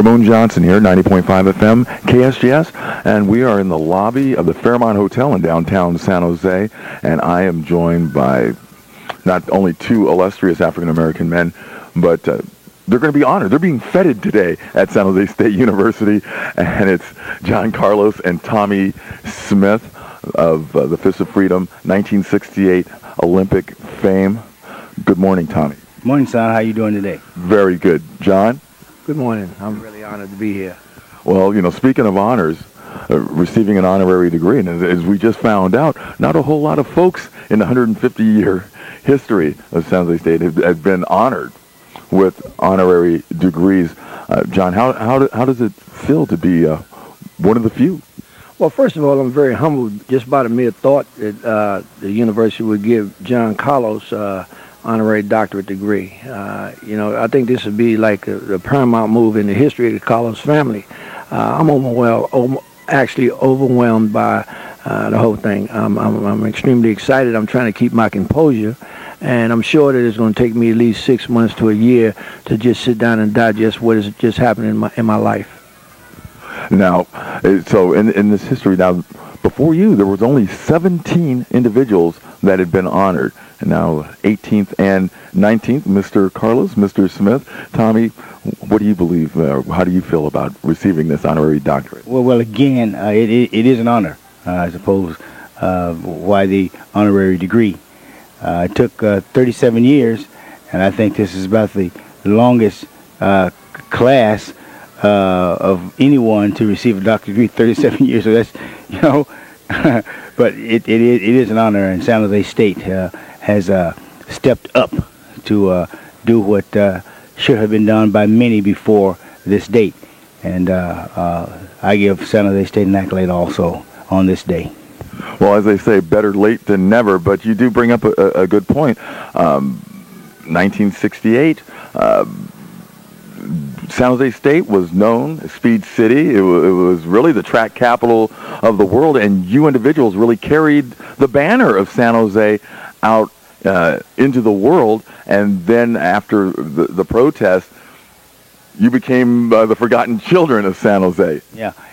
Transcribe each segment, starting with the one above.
Ramon Johnson here, 90.5 FM, KSGS, and we are in the lobby of the Fairmont Hotel in downtown San Jose, and I am joined by not only two illustrious African-American men, but they're going to be honored. They're being feted today at San Jose State University, and it's John Carlos and Tommie Smith of the Fist of Freedom, 1968 Olympic fame. Good morning, Tommie. Morning, son. How you doing today? Very good. John? Good morning. I'm really honored to be here. Well, you know, speaking of honors, receiving an honorary degree, and as we just found out, not a whole lot of folks in the 150-year history of San Jose State have been honored with honorary degrees. John, how does it feel to be one of the few? Well, first of all, I'm very humbled just by the mere thought that the university would give John Carlos honorary doctorate degree. You know, I think this would be like the paramount move in the history of the Carlos family. I'm actually overwhelmed by the whole thing. I'm extremely excited. I'm trying to keep my composure, and I'm sure that it's going to take me at least 6 months to a year to just sit down and digest what has just happened in my life. Now, so in this history, now, before you, there was only 17 individuals that had been honored. And now 18th and 19th, Mr. Carlos, Mr. Smith. Tommie, what do you believe, how do you feel about receiving this honorary doctorate? Well, again, it is an honor, I suppose, why the honorary degree. It took 37 years, and I think this is about the longest class of anyone to receive a doctorate degree, 37 years. So that's, you know, but it is an honor, and San Jose State has stepped up to do what should have been done by many before this date. And I give San Jose State an accolade also on this day. Well, as they say, better late than never, but you do bring up a good point. 1968, San Jose State was known as Speed City. It was really the track capital of the world, and you individuals really carried the banner of San Jose out into the world. And then after the protest, you became the forgotten children of San Jose.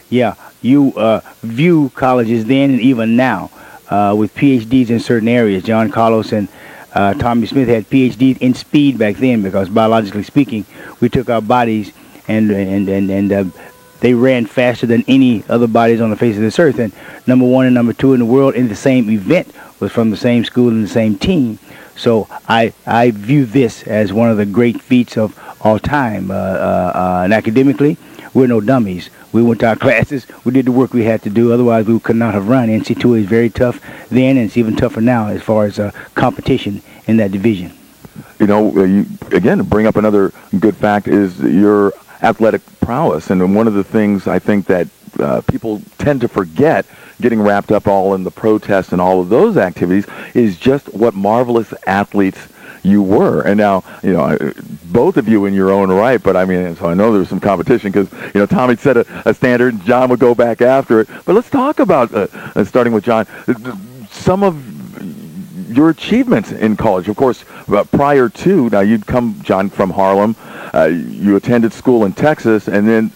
Yeah. You view colleges then and even now with PhDs in certain areas. John Carlos and Tommie Smith had PhDs in speed back then, because biologically speaking, we took our bodies and they ran faster than any other bodies on the face of this earth. And number one and number two in the world in the same event was from the same school and the same team. So I view this as one of the great feats of all time. And academically, we're no dummies. We went to our classes. We did the work we had to do. Otherwise, we could not have run. NC2A is very tough then, and it's even tougher now as far as competition in that division. You know, you, again, bring up another good fact is your athletic prowess. And one of the things I think that people tend to forget, getting wrapped up all in the protests and all of those activities, is just what marvelous athletes you were. And now, you know, both of you in your own right, but I mean, so I know there was some competition because, you know, Tommie set a standard, and John would go back after it. But let's talk about, starting with John, some of your achievements in college. Of course, prior to, now you'd come, John, from Harlem. You attended school in Texas, and then...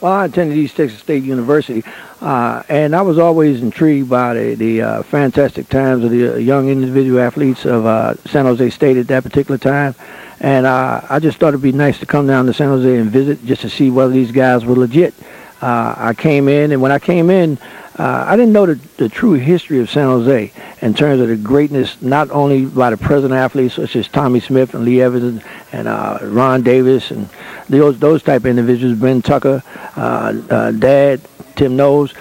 Well, I attended East Texas State University, and I was always intrigued by the fantastic times of the young individual athletes of San Jose State at that particular time. And I just thought it'd be nice to come down to San Jose and visit just to see whether these guys were legit. I came in, and when I came in, I didn't know the true history of San Jose in terms of the greatness, not only by the present athletes such as Tommie Smith and Lee Evans and Ron Davis and those type of individuals, Ben Tucker, Dad, Tim Knowles.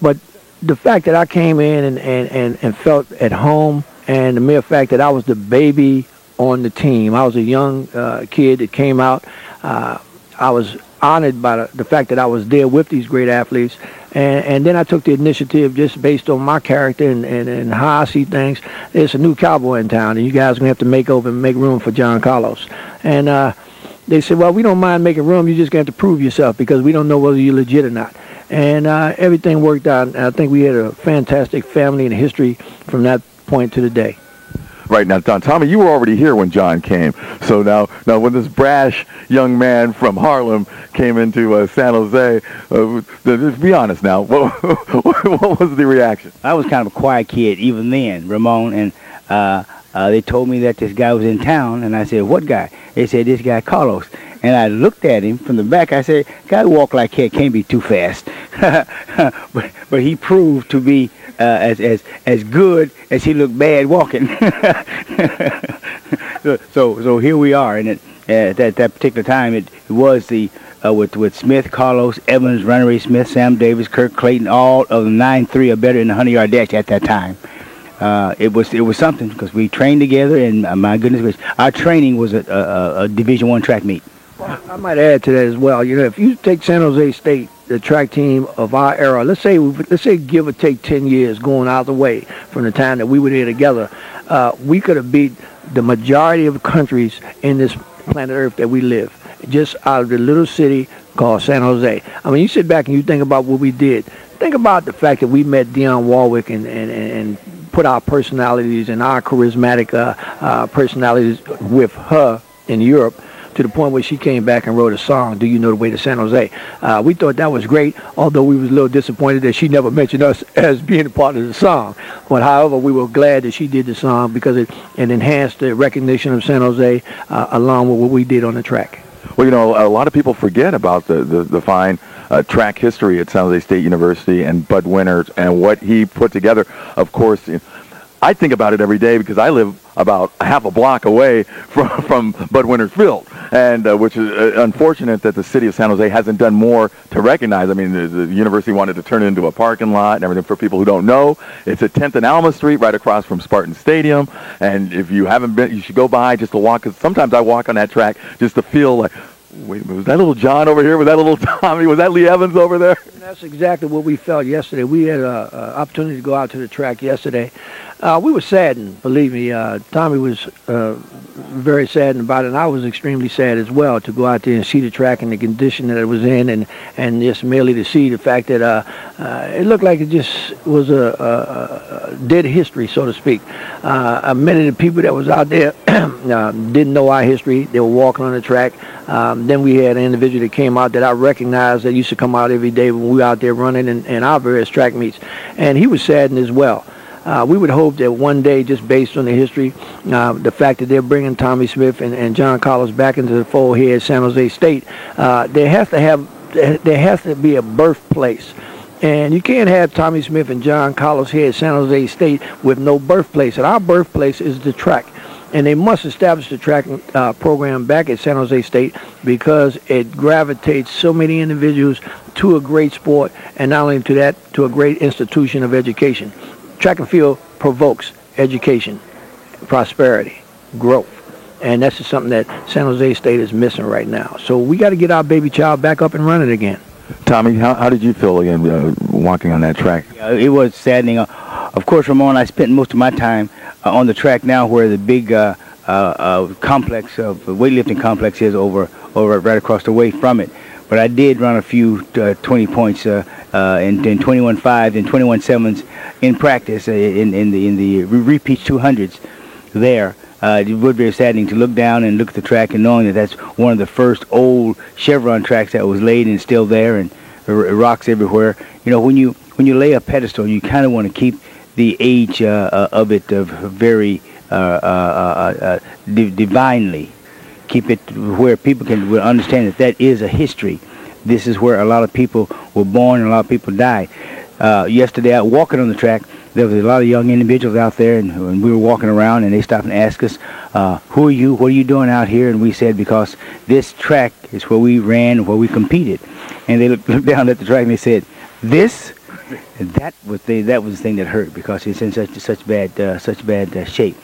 But the fact that I came in and felt at home, and the mere fact that I was the baby on the team. I was a young kid that came out. I was honored by the fact that I was there with these great athletes. And then I took the initiative just based on my character and how I see things. There's a new cowboy in town, and you guys are going to have to make room for John Carlos. And they said, well, we don't mind making room. You just got to prove yourself because we don't know whether you're legit or not. And everything worked out. And I think we had a fantastic family and history from that point to the day. right now. Tommy, you were already here when John came. So now when this brash young man from Harlem came into San Jose, just be honest now. What was the reaction? I was kind of a quiet kid even then, Ramon, and they told me that this guy was in town, and I said, what guy? They said, this guy Carlos. And I looked at him from the back. I said, guy walk like that can't be too fast. but he proved to be as good as he looked bad walking. so here we are. And at that particular time, it was the with Smith, Carlos, Evans, Ronnie Smith, Sam Davis, Kirk Clayton, all of the 9-3 or better in the 100-yard dash at that time. It was something because we trained together, and my goodness gracious, our training was a Division I track meet. Well, I might add to that as well. You know, if you take San Jose State, the track team of our era, let's say give or take 10 years going out the way from the time that we were there together, we could have beat the majority of countries in this planet Earth that we live, just out of the little city called San Jose. I mean, you sit back and you think about what we did. Think about the fact that we met Dionne Warwick and put our personalities and our charismatic personalities with her in Europe, to the point where she came back and wrote a song, Do You Know the Way to San Jose? We thought that was great, although we was a little disappointed that she never mentioned us as being a part of the song. But however, we were glad that she did the song because it enhanced the recognition of San Jose along with what we did on the track. Well, you know, a lot of people forget about the fine track history at San Jose State University and Bud Winters and what he put together. Of course, I think about it every day because I live about a half a block away from Bud Winters Field, and which is unfortunate that the city of San Jose hasn't done more to recognize. I mean, the university wanted to turn it into a parking lot and everything. For people who don't know, it's at 10th and Alma Street, right across from Spartan Stadium. And if you haven't been, you should go by just to walk. Because sometimes I walk on that track just to feel like, wait, was that little John over here? Was that little Tommy? Was that Lee Evans over there? And that's exactly what we felt yesterday. We had an opportunity to go out to the track yesterday. We were saddened, believe me. Tommy was very saddened about it, and I was extremely sad as well to go out there and see the track and the condition that it was in, and just merely to see the fact that it looked like it just was a dead history, so to speak. Many of the people that was out there didn't know our history. They were walking on the track. Then we had an individual that came out that I recognized that used to come out every day when we were out there running in our various track meets, and he was saddened as well. We would hope that one day, just based on the history, the fact that they're bringing Tommy Smith and John Carlos back into the fold here at San Jose State, there has to be a birthplace. And you can't have Tommy Smith and John Carlos here at San Jose State with no birthplace. And our birthplace is the track. And they must establish the track program back at San Jose State because it gravitates so many individuals to a great sport, and not only to that, to a great institution of education. Track and field provokes education, prosperity, growth. And that's just something that San Jose State is missing right now. So we got to get our baby child back up and running again. Tommy, how did you feel again walking on that track? It was saddening. Of course, Ramon, I spent most of my time on the track now where the big complex of weightlifting complex is over right across the way from it. But I did run a few 20 points in 21.5s and 21.7s in practice in the repeat 200s there. It was very saddening to look down and look at the track and knowing that that's one of the first old Chevron tracks that was laid and still there, and rocks everywhere. You know, when you lay a pedestal, you kind of want to keep the age of it very divinely. Keep it where people will understand that is a history. This is where a lot of people were born and a lot of people died. Yesterday, out walking on the track, there was a lot of young individuals out there, and we were walking around, and they stopped and asked us, who are you? What are you doing out here? And we said, because this track is where we ran, where we competed. And they looked down at the track and they said, this? That was the thing that hurt, because it's in such bad shape.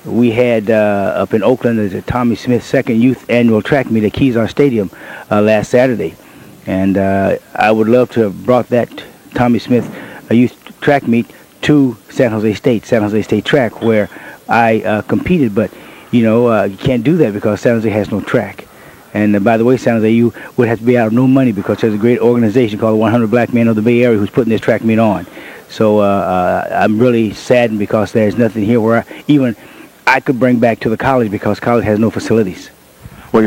We had up in Oakland, there's a Tommy Smith second youth annual track meet at Kezar Stadium last Saturday, and I would love to have brought that Tommy Smith youth track meet to San Jose State track, where I competed. But you can't do that because San Jose has no track. And by the way, San Jose, you would have to be out of no money because there's a great organization called the 100 Black Men of the Bay Area who's putting this track meet on. So I'm really saddened because there's nothing here where even I could bring back to the college because college has no facilities. Well,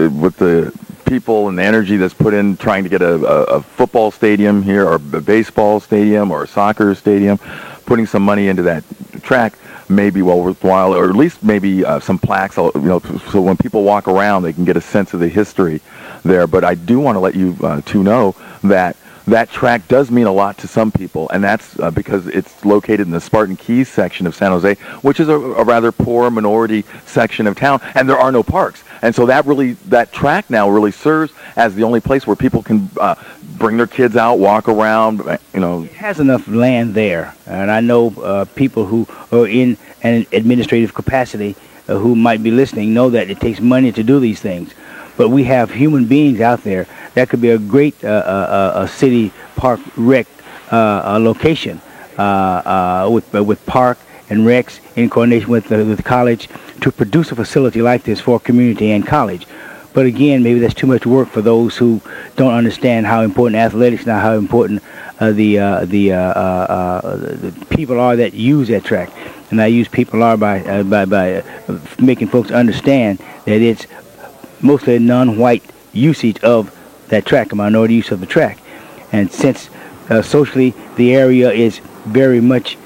with the people and the energy that's put in trying to get a football stadium here, or a baseball stadium, or a soccer stadium, putting some money into that track may be well worthwhile, or at least maybe some plaques, so when people walk around, they can get a sense of the history there. But I do want to let you two know that that track does mean a lot to some people, and that's because it's located in the Spartan Keys section of San Jose, which is a rather poor minority section of town, and there are no parks. And so that track now really serves as the only place where people can bring their kids out, walk around, It has enough land there, and I know people who are in an administrative capacity who might be listening know that it takes money to do these things. But we have human beings out there. That could be a great city park rec location with park and recs in coordination with the college to produce a facility like this for community and college. But again, maybe that's too much work for those who don't understand how important athletics and how important the people are that use that track. And I use people are by making folks understand that it's mostly a non-white usage of that track, a minority use of the track. And since socially the area is very much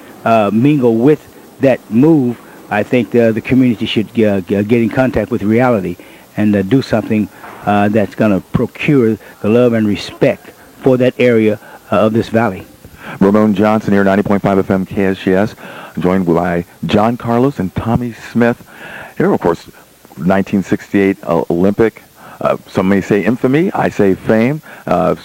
mingled with that move, I think the community should get in contact with reality and do something that's going to procure the love and respect for that area of this valley. Ramon Johnson here, 90.5 FM KSGS, joined by John Carlos and Tommy Smith. Here, of course, 1968 Olympic. Some may say infamy, I say fame.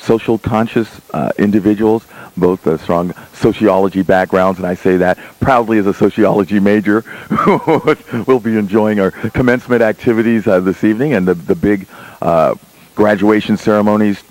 Social conscious individuals, both strong sociology backgrounds, and I say that proudly as a sociology major. We'll be enjoying our commencement activities this evening, and the big graduation ceremonies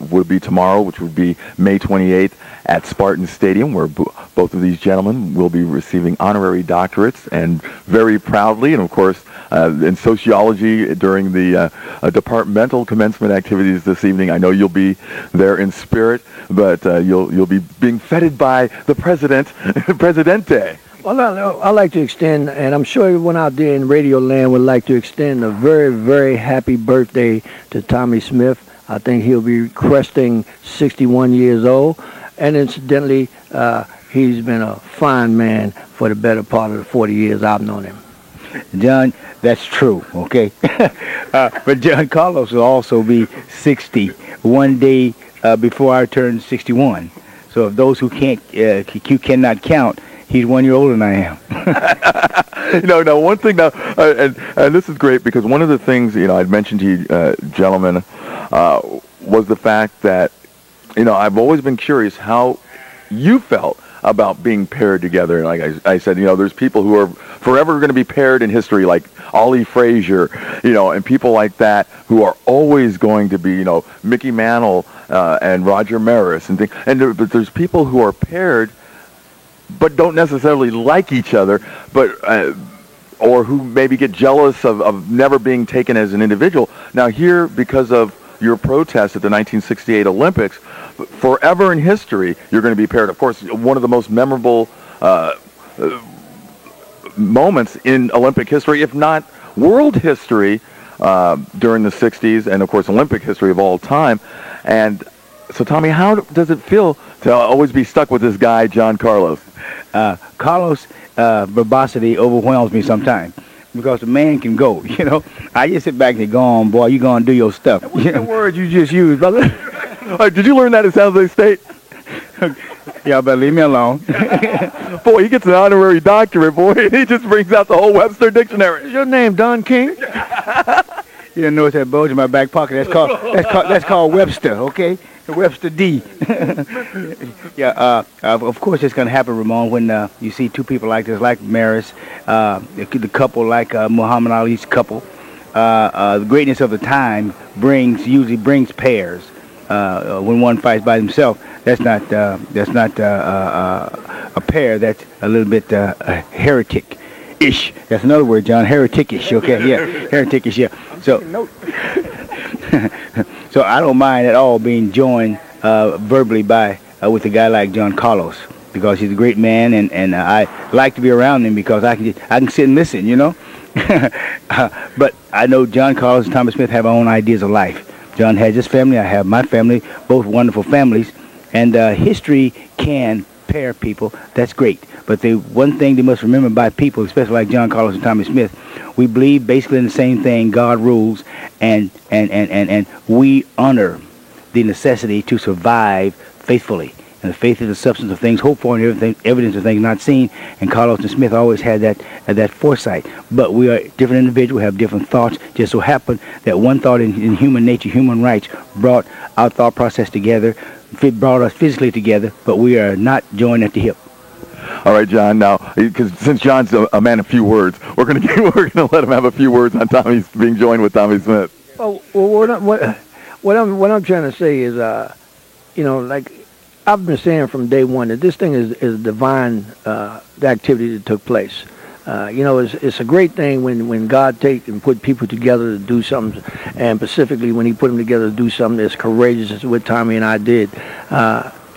would be tomorrow, which would be May 28th at Spartan Stadium, where both of these gentlemen will be receiving honorary doctorates, and very proudly, and of course, in sociology during the departmental commencement activities this evening. I know you'll be there in spirit, but you'll be being feted by the president, Presidente. Well, I'd like to extend, and I'm sure everyone out there in Radio Land would like to extend a very, very happy birthday to Tommy Smith. I think he'll be cresting 61 years old. And incidentally, he's been a fine man for the better part of the 40 years I've known him. John, that's true, okay? But John Carlos will also be 60 one day before I turn 61. So if those who cannot count, he's 1 year older than I am. No, one thing now, and this is great because one of the things, I'd mentioned to you, gentlemen, was the fact that, I've always been curious how you felt about being paired together. And like I said, there's people who are forever going to be paired in history, like Ollie Frazier, and people like that who are always going to be, Mickey Mantle and Roger Maris and things. But there's people who are paired but don't necessarily like each other, or who maybe get jealous of never being taken as an individual. Now here, because of your protest at the 1968 Olympics, forever in history, you're going to be paired. Of course, one of the most memorable moments in Olympic history, if not world history, during the 60s, and of course Olympic history of all time. And so, Tommy, how does it feel to always be stuck with this guy, John Carlos? Carlos' verbosity overwhelms me sometimes because the man can go, I just sit back and say, go on, boy, you going to do your stuff. What's the word you just used, brother? Did you learn that at San Jose State? Y'all better leave me alone. Boy, he gets an honorary doctorate, boy, and he just brings out the whole Webster Dictionary. Is your name Don King? You didn't notice that bulge in my back pocket? That's called Webster, okay? Webster D. Yeah, of course it's going to happen, Ramon, when you see two people like this, like Maris, the couple like Muhammad Ali's couple. The greatness of the time usually brings pairs. When one fights by himself, that's not a pair. That's a little bit heretic-ish. That's another word, John. Heretic-ish. Okay, yeah, heretic-ish. Yeah. So I don't mind at all being joined verbally with a guy like John Carlos. because he's a great man, and I like to be around him because I can sit and listen, you know. But I know John Carlos and Tommy Smith have our own ideas of life. John has his family, I have my family, both wonderful families, and history can pair people. That's great. But the one thing they must remember about people, especially like John Carlos and Tommy Smith, we believe basically in the same thing. God rules, and we honor the necessity to survive faithfully. And the faith is the substance of things hoped for and everything, evidence of things not seen. And Carlos and Smith always had that foresight. But we are different individuals, have different thoughts. Just so happened that one thought in human nature, human rights, brought our thought process together, brought us physically together, but we are not joined at the hip. All right, John. Now, because since John's a man of few words, we're gonna let him have a few words on Tommy's being joined with Tommy Smith. Oh, well, what I'm trying to say is, like I've been saying from day one that this thing is divine, the activity that took place. It's a great thing when God take and put people together to do something, and specifically when he put them together to do something that's courageous as what Tommy and I did.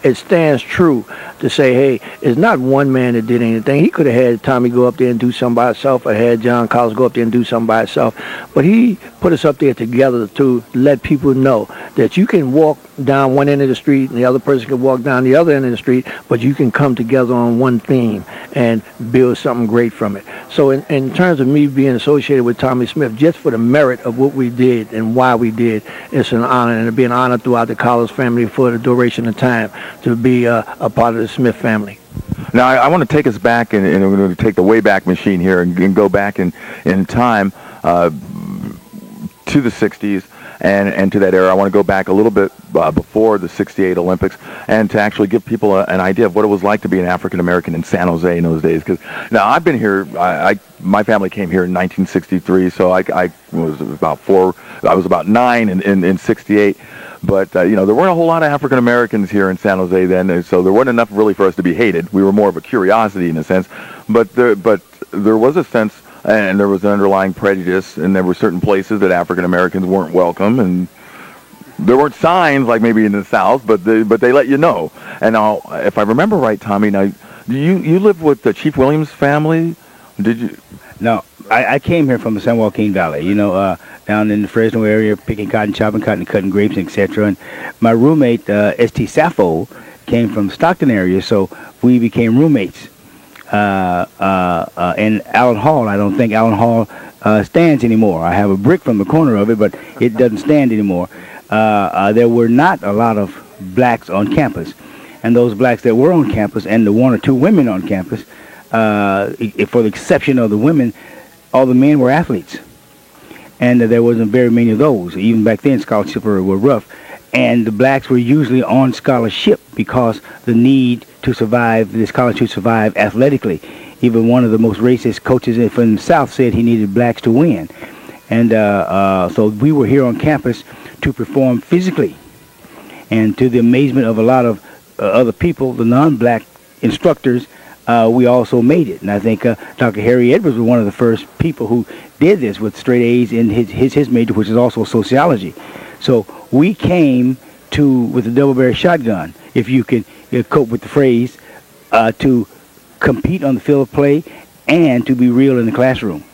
It stands true to say, hey, it's not one man that did anything. He could have had Tommy go up there and do something by himself, or had John Carlos go up there and do something by himself. But he put us up there together to let people know that you can walk down one end of the street and the other person can walk down the other end of the street, but you can come together on one theme and build something great from it. So in terms of me being associated with Tommy Smith, just for the merit of what we did and why we did, it's an honor, and it'll be an honor throughout the Carlos family for the duration of time to be a part of the Smith family. Now, I want to take us back, and we're going to take the Wayback Machine here and go back in time to the 60s and to that era. I want to go back a little bit before the 68 Olympics and to actually give people an idea of what it was like to be an African-American in San Jose in those days. Because now I've been here, my family came here in 1963, so I was about 4, I was about 9 in 68. But, there weren't a whole lot of African-Americans here in San Jose then, and so there wasn't enough really for us to be hated. We were more of a curiosity in a sense. But there was a sense, and there was an underlying prejudice, and there were certain places that African-Americans weren't welcome, and there weren't signs like maybe in the South, but they let you know. And now, if I remember right, Tommy, now, you lived with the Chief Williams family? Did you? No, I came here from the San Joaquin Valley, down in the Fresno area, picking cotton, chopping cotton, cutting grapes, etc. And my roommate, S.T. Sappho, came from the Stockton area, so we became roommates. And Allen Hall, I don't think Allen Hall stands anymore. I have a brick from the corner of it, but it doesn't stand anymore. There were not a lot of blacks on campus. And those blacks that were on campus, and the 1 or 2 women on campus, for the exception of the women, all the men were athletes. And there wasn't very many of those. Even back then, scholarships were rough. And the blacks were usually on scholarship because the need to survive, this college to survive athletically. Even one of the most racist coaches from the South said he needed blacks to win. And so we were here on campus to perform physically. And to the amazement of a lot of other people, the non-black instructors, we also made it. And I think Dr. Harry Edwards was one of the first people who did this with straight A's in his major, which is also sociology. So we came with the double-barrel shotgun, if you can cope with the phrase, to compete on the field of play and to be real in the classroom.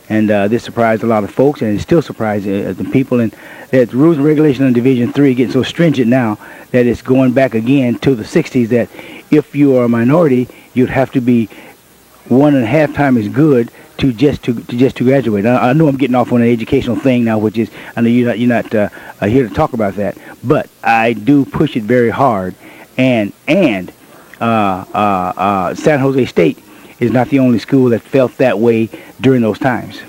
And this surprised a lot of folks, and it still surprises the people. And that the rules and regulations on Division III getting so stringent now that it's going back again to the 60s, that if you are a minority, you'd have to be 1.5 times as good to just to graduate. I know I'm getting off on an educational thing now, which is, I know you're not here to talk about that, but I do push it very hard. And San Jose State is not the only school that felt that way during those times.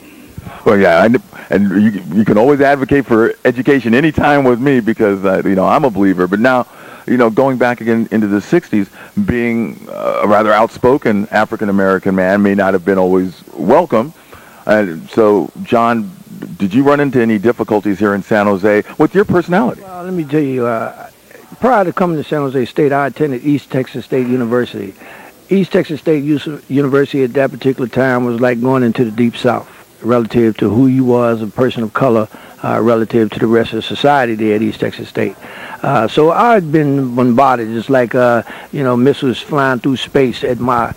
Well, yeah, and you can always advocate for education anytime with me because I'm a believer. But now, going back again into the 60s, being a rather outspoken African-American man may not have been always welcome. And so, John, did you run into any difficulties here in San Jose with your personality? Well, let me tell you, prior to coming to San Jose State, I attended East Texas State University. East Texas State University at that particular time was like going into the Deep South relative to who you was, a person of color, relative to the rest of society there at East Texas State. So I'd been bombarded just like, missiles flying through space at my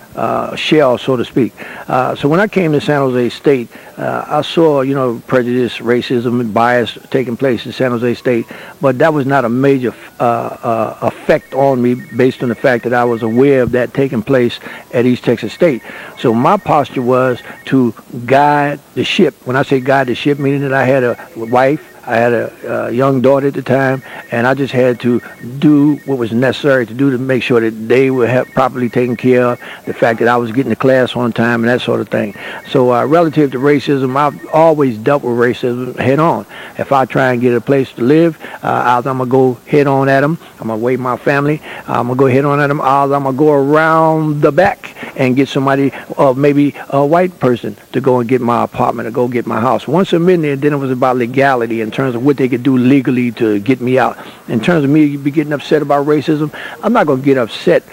shell, so to speak. So when I came to San Jose State, I saw, prejudice, racism, and bias taking place in San Jose State, but that was not a major effect on me based on the fact that I was aware of that taking place at East Texas State. So my posture was to guide the ship. When I say guide the ship, meaning that I had a wife, I had a young daughter at the time, and I just had to do what was necessary to do to make sure that they were properly taken care of, the fact that I was getting to class on time and that sort of thing. So relative to racism, I've always dealt with racism head on. If I try and get a place to live, either I'm going to go head on at them, I'm going to wait my family, I'm going to go head on at them, either I'm going to go around the back and get somebody, maybe a white person, to go and get my apartment or go get my house. Once I'm in there, then it was about legality in terms of what they could do legally to get me out. In terms of me be getting upset about racism, I'm not going to get upset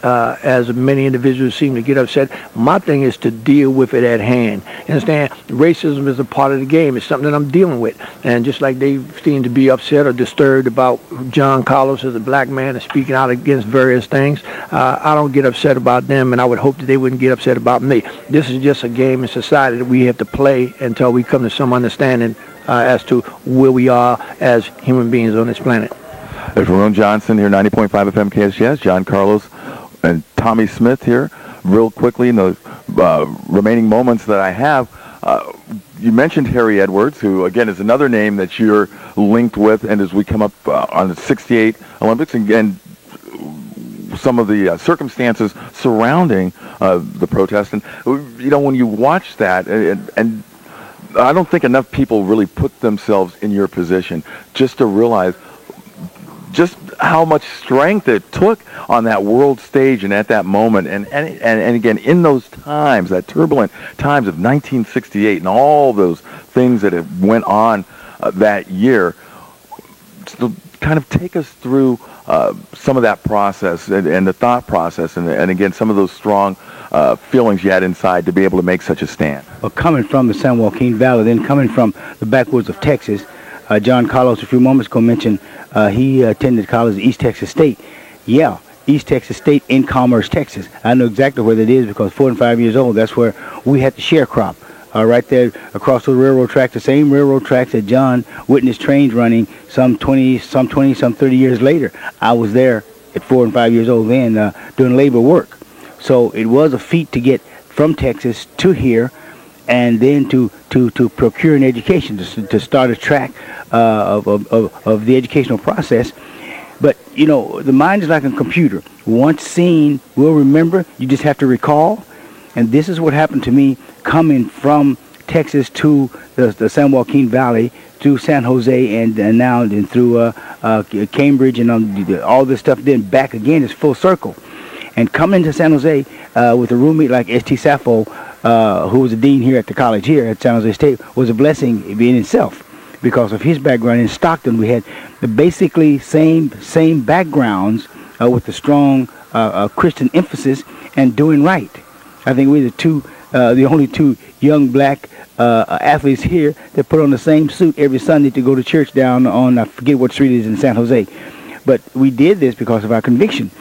as many individuals seem to get upset. My thing is to deal with it at hand. You understand? Racism is a part of the game. It's something that I'm dealing with. And just like they seem to be upset or disturbed about John Carlos as a black man and speaking out against various things, I don't get upset about them, and I would hope that they wouldn't get upset about me. This is just a game in society that we have to play until we come to some understanding as to where we are as human beings on this planet. There's Ramon Johnson here, 90.5 FM KSGS, John Carlos and Tommy Smith here. Real quickly, in the remaining moments that I have, you mentioned Harry Edwards, who, again, is another name that you're linked with, and as we come up on the 68 Olympics, and some of the circumstances surrounding the protest. And, when you watch that, and I don't think enough people really put themselves in your position just to realize just how much strength it took on that world stage and at that moment. And again, in those times, that turbulent times of 1968 and all those things that went on that year, to kind of take us through some of that process and the thought process and again, some of those strong feelings you had inside to be able to make such a stand. Well, coming from the San Joaquin Valley, then coming from the backwoods of Texas, John Carlos a few moments ago mentioned he attended college at East Texas State. Yeah, East Texas State in Commerce, Texas. I know exactly where that is because 4 and 5 years old, that's where we had the sharecrop. Right there across the railroad tracks, the same railroad tracks that John witnessed trains running some 30 years later. I was there at 4 and 5 years old then doing labor work. So it was a feat to get from Texas to here and then to procure an education, to start a track of the educational process. But, the mind is like a computer. Once seen, we'll remember. You just have to recall. And this is what happened to me coming from Texas to the San Joaquin Valley, through San Jose, and now and through Cambridge and all this stuff, then back again. It's full circle. And coming to San Jose with a roommate like S.T. Sappho, who was the dean here at the college here at San Jose State, was a blessing in itself. Because of his background in Stockton, we had the basically same backgrounds with a strong Christian emphasis and doing right. I think we're the only two young black athletes here that put on the same suit every Sunday to go to church down on, I forget what street it is in San Jose. But we did this because of our conviction.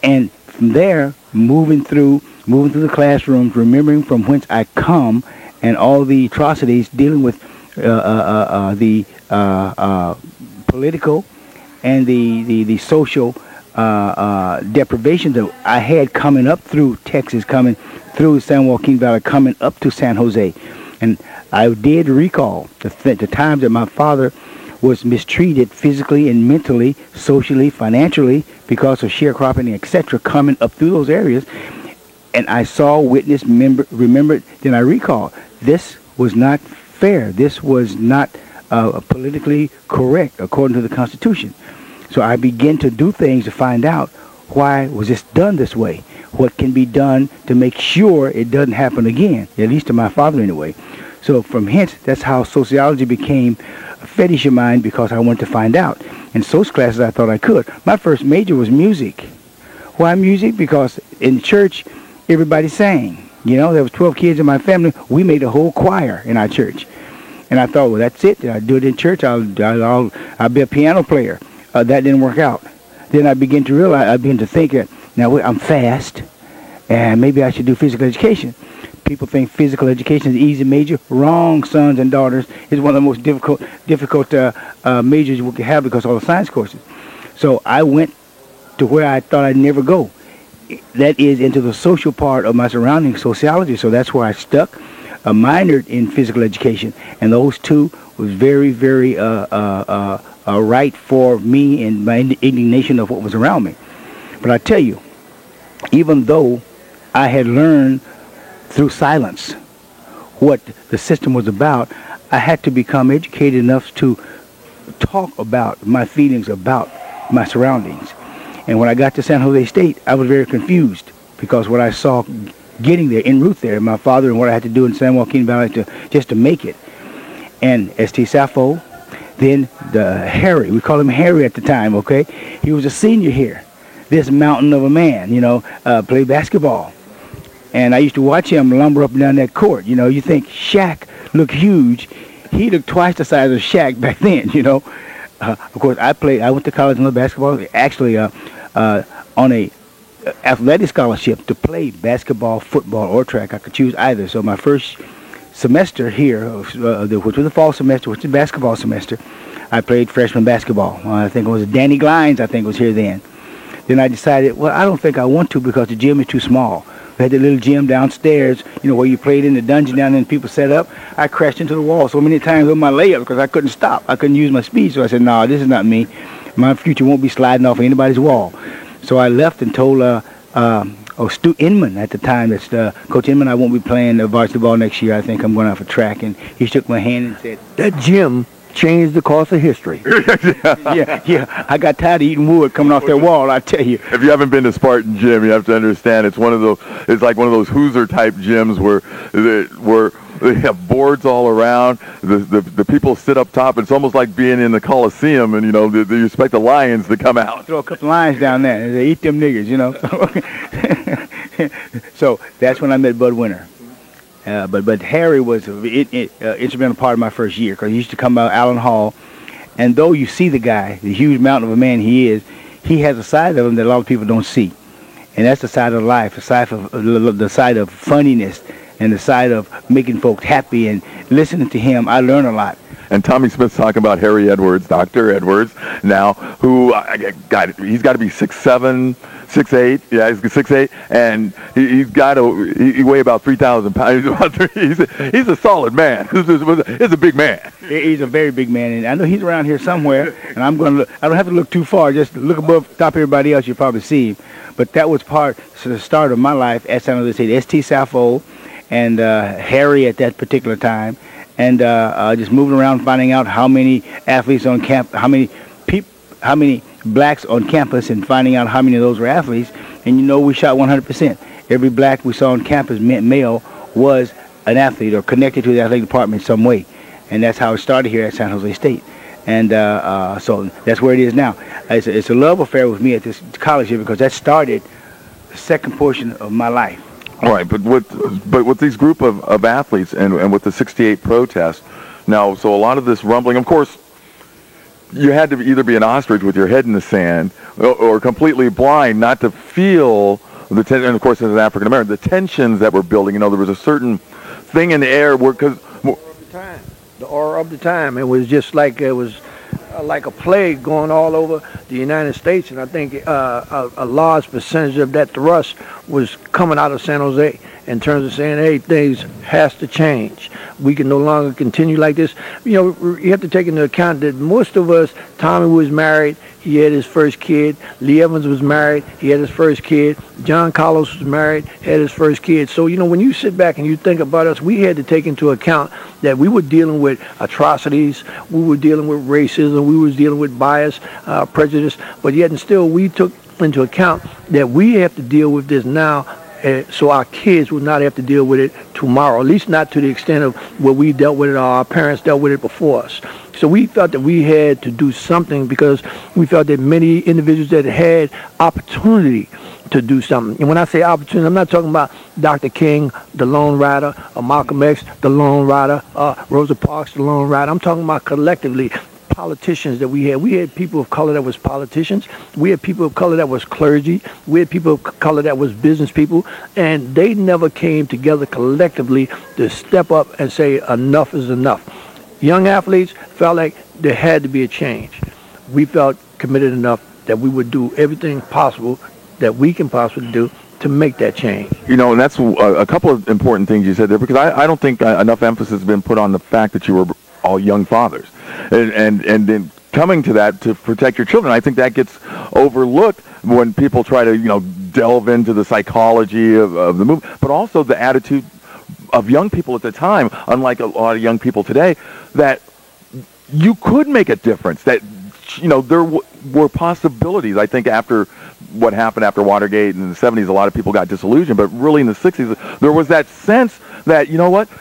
And from there, moving through the classrooms, remembering from whence I come and all the atrocities, dealing with the political and the social deprivations that I had coming up through Texas, coming through San Joaquin Valley, coming up to San Jose. And I did recall the times that my father was mistreated physically and mentally, socially, financially, because of sharecropping, etc., coming up through those areas. And I saw, witnessed, remembered, then I recall, this was not fair. This was not politically correct according to the Constitution. So I began to do things to find out why was this done this way? What can be done to make sure it doesn't happen again, at least to my father anyway. So from hence, that's how sociology became a fetish of mine, because I wanted to find out. In social classes, I thought I could. My first major was music. Why music? Because in church, everybody sang. There was 12 kids in my family. We made a whole choir in our church. And I thought, well, that's it. I'll do it in church. I'll be a piano player. that didn't work out. Then I began to realize, I began to think that, now I'm fast, and maybe I should do physical education. People think physical education is easy major. Wrong, sons and daughters. It's one of the most difficult majors you can have because of all the science courses. So I went to where I thought I'd never go. That is into the social part of my surroundings, sociology. So that's where I stuck. Minored in physical education, and those two was very, very right for me and my indignation of what was around me. But I tell you, even though I had learned through silence what the system was about, I had to become educated enough to talk about my feelings about my surroundings. And when I got to San Jose State, I was very confused because what I saw getting there, en route there, my father and what I had to do in San Joaquin Valley just to make it. And St. Sappho, then Harry, we called him Harry at the time, okay? He was a senior here. This mountain of a man, played basketball. And I used to watch him lumber up and down that court. You think Shaq looked huge. He looked twice the size of Shaq back then, Of course, I went to college and played basketball, actually on a athletic scholarship to play basketball, football, or track. I could choose either. So my first semester here, which was the fall semester, which was the basketball semester, I played freshman basketball. I think it was Danny Glines, was here then. Then I decided, well, I don't think I want to because the gym is too small. We had the little gym downstairs, where you played in the dungeon down there and people set up. I crashed into the wall so many times with my layup because I couldn't stop. I couldn't use my speed. So I said, no, this is not me. My future won't be sliding off anybody's wall. So I left and told Stu Inman at the time, that's Coach Inman, I won't be playing varsity ball next year. I think I'm going out for track. And he shook my hand and said, that gym changed the course of history. yeah. I got tired of eating wood coming off that wall, I tell you. If you haven't been to Spartan Gym, you have to understand it's like one of those Hoosier type gyms where they have boards all around. The people sit up top. It's almost like being in the Coliseum, and you expect the lions to come out. Throw a couple lions down there, and they eat them niggers, So that's when I met Bud Winter. But Harry was an instrumental part of my first year because he used to come out Allen Hall, and though you see the guy, the huge mountain of a man he is, he has a side of him that a lot of people don't see, and that's the side of life, the side of funniness, and the side of making folks happy. And listening to him, I learned a lot. And Tommy Smith's talking about Harry Edwards, Dr. Edwards, now, who, he's got to be 6'7", 6'8", yeah, he's 6'8", and he weigh about 3,000 pounds. He's a solid man. He's a big man. He's a very big man, and I know he's around here somewhere, and I don't have to look too far, just look above top of everybody else, you'll probably see him. But that was the start of my life at San Jose State, St. Sappho, and Harry at that particular time. And just moving around, finding out how many athletes on campus, how many blacks on campus, and finding out how many of those were athletes. And we shot 100%. Every black we saw on campus, male, was an athlete or connected to the athletic department in some way. And that's how it started here at San Jose State. And so that's where it is now. It's a love affair with me at this college here because that started the second portion of my life. All right, but with these group of athletes and with the 68 protest, now, so a lot of this rumbling, of course, you had to either be an ostrich with your head in the sand or completely blind not to feel the tension, and of course, as an African American, the tensions that were building. There was a certain thing in the air where, the aura of the time, it was just like like a plague going all over the United States, and I think a large percentage of that thrust was coming out of San Jose in terms of saying, hey, things has to change. We can no longer continue like this. You have to take into account that most of us, Tommy was married, he had his first kid. Lee Evans was married, he had his first kid. John Carlos was married, had his first kid. So, when you sit back and you think about us, we had to take into account that we were dealing with atrocities, we were dealing with racism, we was dealing with bias, prejudice, but yet and still we took into account that we have to deal with this now, so our kids will not have to deal with it tomorrow, at least not to the extent of where we dealt with it or our parents dealt with it before us. So we felt that we had to do something because we felt that many individuals that had opportunity to do something. And when I say opportunity, I'm not talking about Dr. King, the Lone Rider, or Malcolm X, the Lone Rider, Rosa Parks, the Lone Rider. I'm talking about collectively politicians that we had. We had people of color that was politicians. We had people of color that was clergy. We had people of color that was business people. And they never came together collectively to step up and say enough is enough. Young athletes felt like there had to be a change. We felt committed enough that we would do everything possible that we can possibly do to make that change. You know, and that's a couple of important things you said there, because I don't think enough emphasis has been put on the fact that you were all young fathers. And then coming to that to protect your children, I think that gets overlooked when people try to, delve into the psychology of the movement, but also the attitude of young people at the time, unlike a lot of young people today, that you could make a difference, that, there were possibilities. I think after what happened after Watergate in the 70s, a lot of people got disillusioned, but really in the 60s, there was that sense that,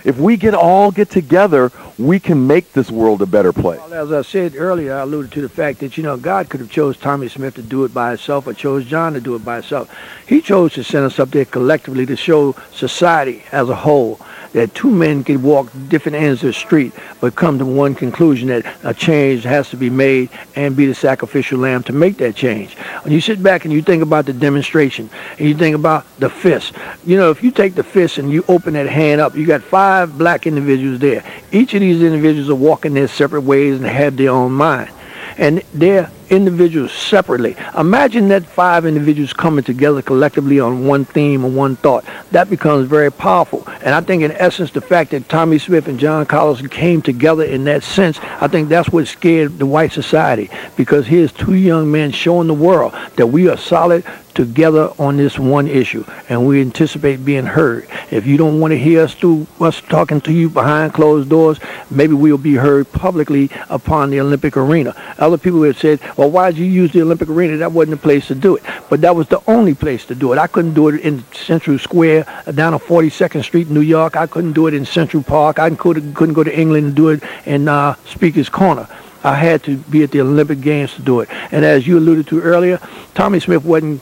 if we all get together, we can make this world a better place. Well, as I said earlier, I alluded to the fact that, God could have chose Tommy Smith to do it by himself or chose John to do it by himself. He chose to send us up there collectively to show society as a whole that two men can walk different ends of the street but come to one conclusion, that a change has to be made and be the sacrificial lamb to make that change. When you sit back and you think about the demonstration and you think about the fist, if you take the fist and you open that hand up, you got 5 black individuals there. Each of these individuals are walking their separate ways and have their own mind. And they're individuals separately. Imagine that 5 individuals coming together collectively on one theme or one thought. That becomes very powerful. And I think in essence, the fact that Tommy Smith and John Carlos came together in that sense, I think that's what scared the white society, because here's 2 young men showing the world that we are solid together on this one issue, and we anticipate being heard. If you don't want to hear us through us talking to you behind closed doors, maybe we'll be heard publicly upon the Olympic arena. Other people have said, well, why did you use the Olympic arena? That wasn't the place to do it. But that was the only place to do it. I couldn't do it in Central Square down on 42nd Street in New York. I couldn't do it in Central Park. I couldn't go to England and do it in Speaker's Corner. I had to be at the Olympic Games to do it. And as you alluded to earlier, Tommy Smith wasn't,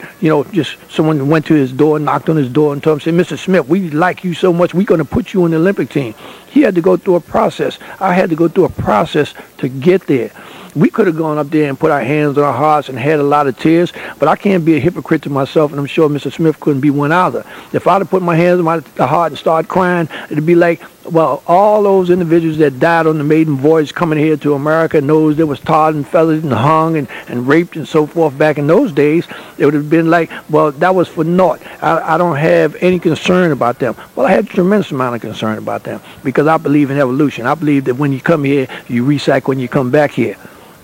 just someone went to his door, knocked on his door and told him, say, Mr. Smith, we like you so much, we're going to put you on the Olympic team. He had to go through a process. I had to go through a process to get there. We could have gone up there and put our hands on our hearts and had a lot of tears, but I can't be a hypocrite to myself, and I'm sure Mr. Smith couldn't be one either. If I'd have put my hands on my heart and started crying, it'd be like, well, all those individuals that died on the maiden voyage coming here to America, and those that was tarred and feathered and hung and raped and so forth back in those days, it would have been like, well, that was for naught. I don't have any concern about them. Well, I had a tremendous amount of concern about them because I believe in evolution. I believe that when you come here, you recycle when you come back here.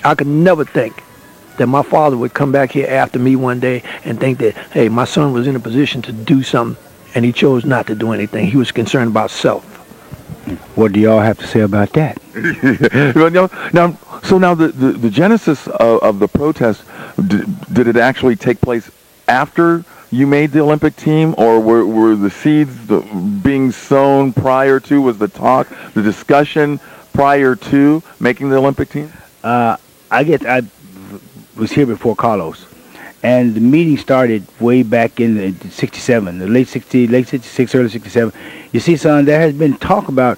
I could never think that my father would come back here after me one day and think that, hey, my son was in a position to do something, and he chose not to do anything. He was concerned about self. What do y'all have to say about that? Now the genesis of the protest, did it actually take place after you made the Olympic team, or were the seeds being sown prior to? Was the talk, the discussion prior to making the Olympic team? I was here before Carlos, and the meeting started way back in '67, the late '66, early '67. You see, son, there has been talk about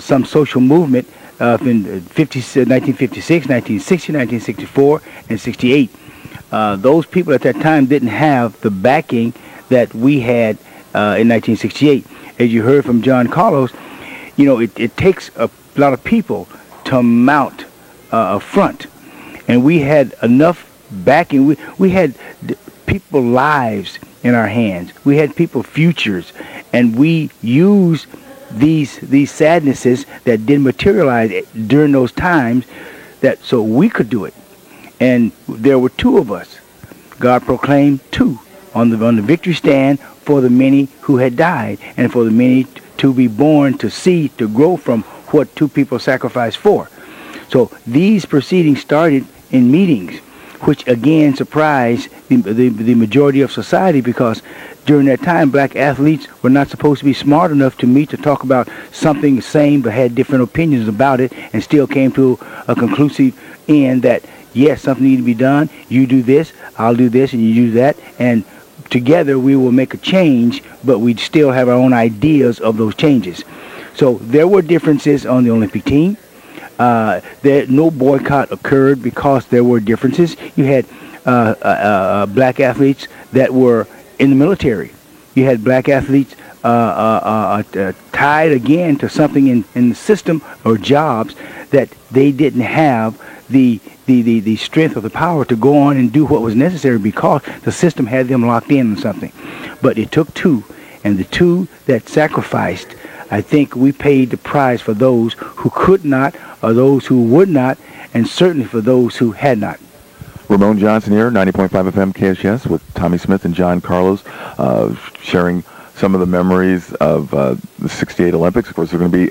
some social movement in 1956, 1960, 1964, and '68. Those people at that time didn't have the backing that we had in 1968. As you heard from John Carlos, it takes a lot of people to mount a front, and we had enough backing. We had people's lives in our hands. We had people's futures, and we used these sadnesses that didn't materialize during those times, that so we could do it. And there were 2 of us. God proclaimed 2 on the victory stand for the many who had died, and for the many to be born to see, to grow from what 2 people sacrificed for. So these proceedings started in meetings, which again surprised the majority of society, because during that time, black athletes were not supposed to be smart enough to meet to talk about something the same, but had different opinions about it, and still came to a conclusive end that, yes, something needs to be done. You do this, I'll do this, and you do that, and together we will make a change, but we still have our own ideas of those changes. So there were differences on the Olympic team. No boycott occurred because there were differences. You had black athletes that were in the military. You had black athletes tied again to something in the system or jobs that they didn't have the strength or the power to go on and do what was necessary because the system had them locked in on something. But it took two, and the two that sacrificed, I think we paid the price for those who could not or those who would not, and certainly for those who had not. Ramon Johnson here, 90.5 FM KSS with Tommy Smith and John Carlos, sharing some of the memories of the 68 Olympics. Of course, they're going to be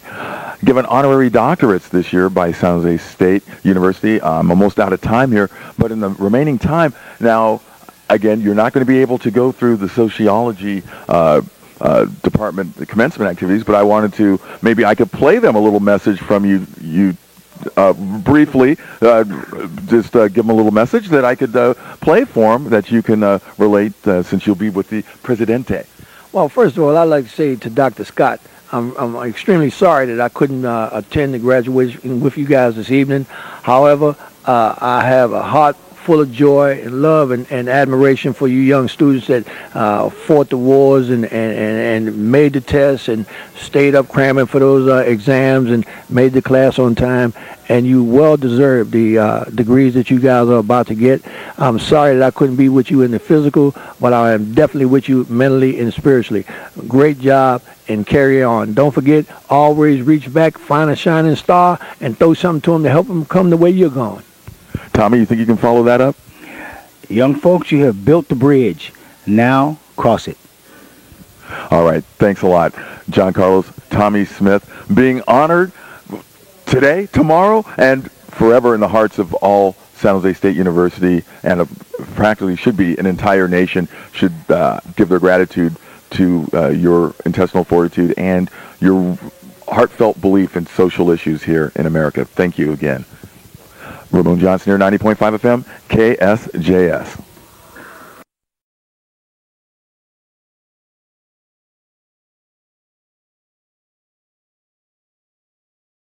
given honorary doctorates this year by San Jose State University. I'm almost out of time here, but in the remaining time, now, again, you're not going to be able to go through the sociology department, the commencement activities, but I wanted to, maybe I could play them a little message from you briefly, just give them a little message that I could play for them that you can relate since you'll be with the Presidente. Well, first of all, I'd like to say to Dr. Scott, I'm extremely sorry that I couldn't attend the graduation with you guys this evening. However, I have a heart full of joy and love and admiration for you young students that fought the wars and made the tests and stayed up cramming for those exams and made the class on time. And you well deserve the degrees that you guys are about to get. I'm sorry that I couldn't be with you in the physical, but I am definitely with you mentally and spiritually. Great job, and carry on. Don't forget, always reach back, find a shining star, and throw something to them to help them come the way you're going. Tommy, you think you can follow that up? Young folks, you have built the bridge. Now, cross it. All right. Thanks a lot. John Carlos, Tommy Smith, being honored today, tomorrow, and forever in the hearts of all San Jose State University, and practically should be an entire nation, should give their gratitude to your intestinal fortitude and your heartfelt belief in social issues here in America. Thank you again. Ramon Johnson here, 90.5 FM, KSJS.